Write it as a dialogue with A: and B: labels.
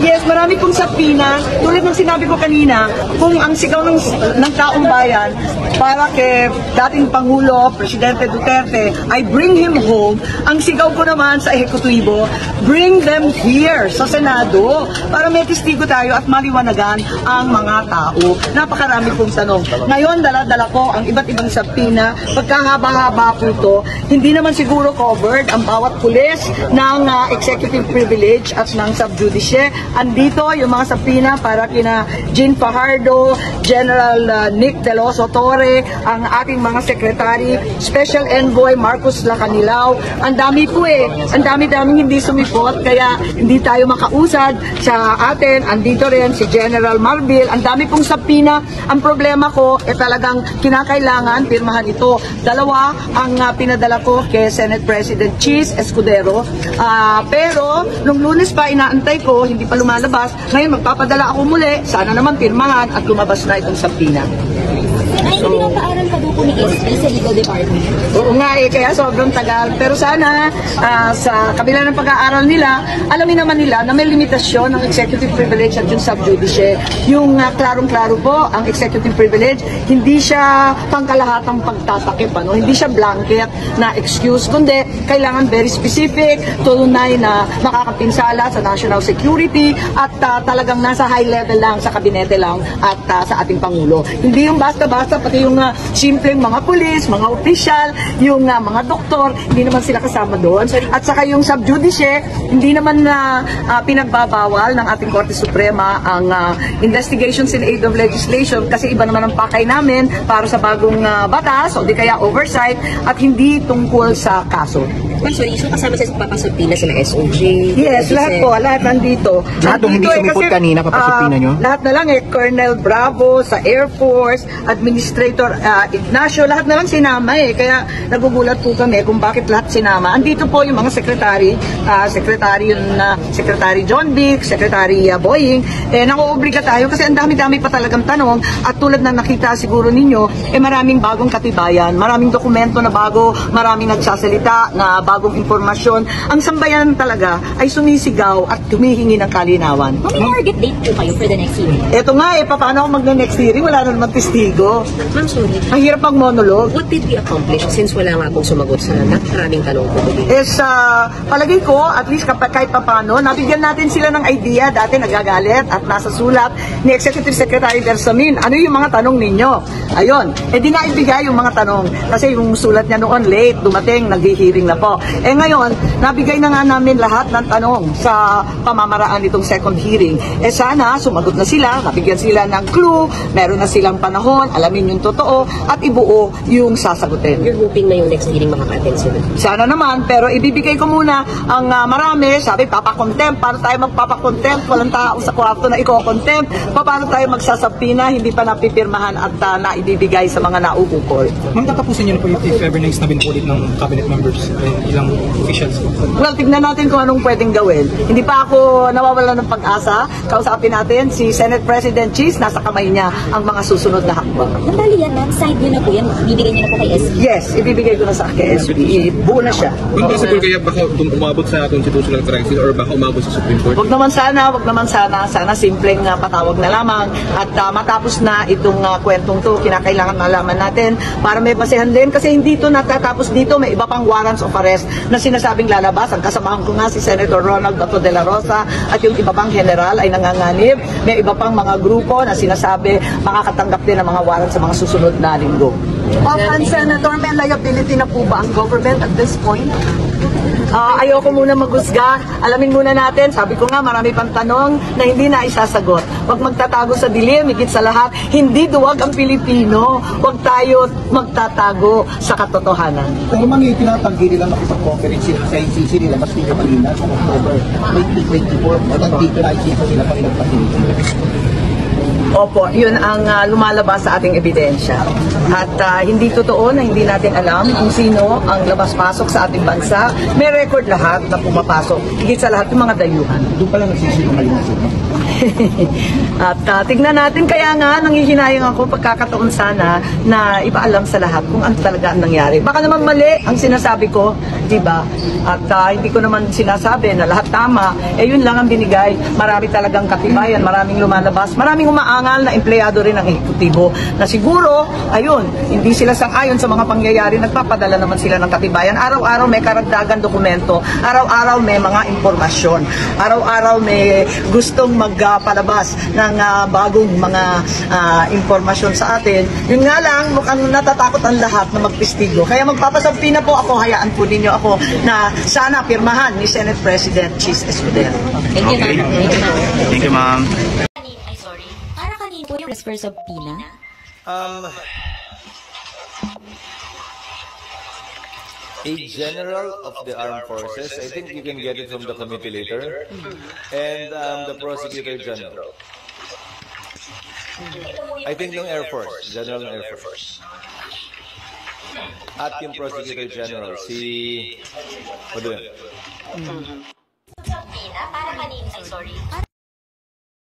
A: Yes, marami pong sapina. Tulad ng sinabi ko kanina, kung ang sigaw ng taong bayan para kay dating Pangulo, Presidente Duterte, ay bring him home, ang sigaw ko naman sa ehekutibo, bring them here sa Senado para may testigo tayo at maliwanagan ang mga tao. Napakarami pong tanong. Ngayon, dala-dala ko ang iba't ibang sapina. Pagkahaba-haba po ito, hindi naman siguro covered ang bawat pulis ng executive privilege at ng sub-judice. Andito yung mga sapina para kina Jean Fajardo, General Nick De Los Torre, ang ating mga secretary, Special Envoy Marcos Lacanilao. Ang dami po ang dami-daming hindi sumipot, kaya hindi tayo makausad sa atin. Andito rin si General Marbil. Ang dami pong sapina. Ang problema ko, talagang kinakailangan pirmahan ito. Dalawa ang pinadala ko kay Senate President Cheese Escudero. Pero, nung Lunes pa, inaantay ko, hindi pa lumalabas. Ngayon, magpapadala ako muli. Sana naman pirmahan at lumabas na itong sapina.
B: Ay, hindi pinapaaral pa doon po ni SP sa legal department.
A: Oo nga kaya sobrang tagal. Pero sana, sa kabila ng pag-aaral nila, alamin naman nila na may limitasyon ng executive privilege at yung sub-judice. Yung klarong-klaro po, ang executive privilege, hindi siya pangkalahatang pagtatakip, hindi siya blanket na excuse, kundi kailangan very specific, tunay na makakapinsala sa national security at talagang nasa high level lang, sa kabinete lang at sa ating Pangulo. Hindi yung basta-basta, pati yung simpleng mga pulis, mga opisyal, yung mga doktor, hindi naman sila kasama doon. At saka yung sub-judice, hindi naman pinagbabawal ng ating Korte Suprema ang investigations in aid of legislation kasi iba naman ang pakay namin para sa bagong batas o di kaya oversight at hindi tungkol sa kaso.
B: Sorry, so kasama sa papasupina sila SOJ?
A: Yes, lahat po, lahat nandito.
C: Lahat nung hindi sumipot kanina, papasupina nyo?
A: Lahat na lang Colonel Bravo sa Air Force, Administrator Ignacio, lahat na lang sinama kaya nagugulat po kami kung bakit lahat sinama. Andito po yung mga secretary, Secretary John Vic, Secretary Boying, nakuobliga tayo kasi ang dami-dami pa talagang tanong at tulad na nakita siguro ninyo, maraming bagong katibayan, maraming dokumento na bago, maraming nagsasalita na bagong impormasyon. Ang sambayan talaga ay sumisigaw at humihingi ng kalinawan.
B: May target date po kayo for the next hearing?
A: Eto nga paano ako mag-next hearing? Wala na naman testigo.
B: Ma'am, sorry.
A: Ang hirap mag-monologue.
B: What did we accomplish since wala nga akong sumagot sa maraming tanong ko?
A: Palagay ko, at least kahit paano, nabigyan natin sila ng idea. Dati nagagalit at nasa sulat ni Executive Secretary Bersamin. Ano yung mga tanong ninyo? Ayun. Di na ibigay yung mga tanong. Kasi yung sulat niya noon late, dumating, nag-hearing na po. Ngayon, nabigay na nga namin lahat ng tanong sa pamamaraan nitong second hearing. Sana, sumagot na sila, nabigyan sila ng clue, meron na silang panahon, alamin yung totoo, at ibuo yung sasagutin.
B: You're hoping na yung next hearing makaka-attend sila?
A: Sana naman, pero ibibigay ko muna ang marami, sabi, papakontempt. Paano tayo magpapakontempt? Walang tao sa kwarto na iko-contempt. Paano tayo magsasapina, hindi pa napipirmahan at naibibigay sa mga nauukol.
D: Ma'am, tatapusin niyo na po if ever na isnabin po ulit ng cabinet members, ilang officials po?
A: Well, tignan natin kung anong pwedeng gawin. Hindi pa ako nawawala ng pag-asa. Kausapin natin si Senate President Cheese, nasa kamay niya ang mga susunod na hakbang.
B: Nandali yan, ma'am. Side nyo na po yan. Ibibigay nyo na po kay SP?
A: Yes, ibibigay ko na sa SP. Buo na siya.
E: Kung possible kaya baka umabot sa constitutional crisis or baka umabot sa Supreme Court?
A: Wag naman sana. Sana simpleng patawag na lamang at matapos na itong kwentong to, kinakailangan malaman natin para may basehan din kasi hindi to natatapos dito. May iba pang warrants of arrest na sinasabing lalabas. Ang kasamahan ko nga si Senator Ronald Bato de la Rosa at yung iba pang general ay nanganganib. May iba pang mga grupo na sinasabi makakatanggap din ng mga warrant sa mga susunod na linggo.
F: And Senator, may liability na po ba ang government at this point?
A: Ayoko muna maghusga. Alamin muna natin. Sabi ko nga, marami pang tanong na hindi na isasagot. Huwag magtatago sa dilim, higit sa lahat. Hindi duwag ang Pilipino. Huwag tayo magtatago sa katotohanan.
C: Pero mga itinatanggi nila makipag-conference sa ICC nila, mas nyo kanina sa October 2024, at dito na ICC sila pa pinagpahingin.
A: Opo, yun ang lumalabas sa ating ebidensya. At hindi totoo na hindi natin alam kung sino ang labas-pasok sa ating bansa. May record lahat na pumapasok. Higit sa lahat yung mga dayuhan.
C: Doon pala nagsisinungaling sila.
A: At tignan natin, kaya nga nangihinayang ako pagkakataon sana na ipaalam sa lahat kung ano talaga ang nangyari. Baka naman mali ang sinasabi ko, Diba? At hindi ko naman sinasabi na lahat tama, yun lang ang binigay. Marami talagang katibayan, maraming lumalabas, maraming umaangal na empleyado rin ng ehekutibo na siguro, ayun, hindi sila sang-ayon sa mga pangyayari, nagpapadala naman sila ng katibayan. Araw-araw may karagdagan dokumento, araw-araw may mga impormasyon, araw-araw may gustong magpalabas ng bagong mga impormasyon sa atin. Yun nga lang, mukhang natatakot ang lahat na magpistigo. Kaya magpapasabi na po ako, hayaan po ninyo ako na sana pirmahan ni Senate President Chis Escudero.
B: Thank you, ma'am.
G: Thank you, ma'am.
B: Ay, sorry. Para kanina po yung transfer sa Pina?
H: A general of the armed forces, I think you can get it from the committee later, and the prosecutor general. I think ng Air Force, general ng Air Force. At yung prosecutor general, si... Ano yun?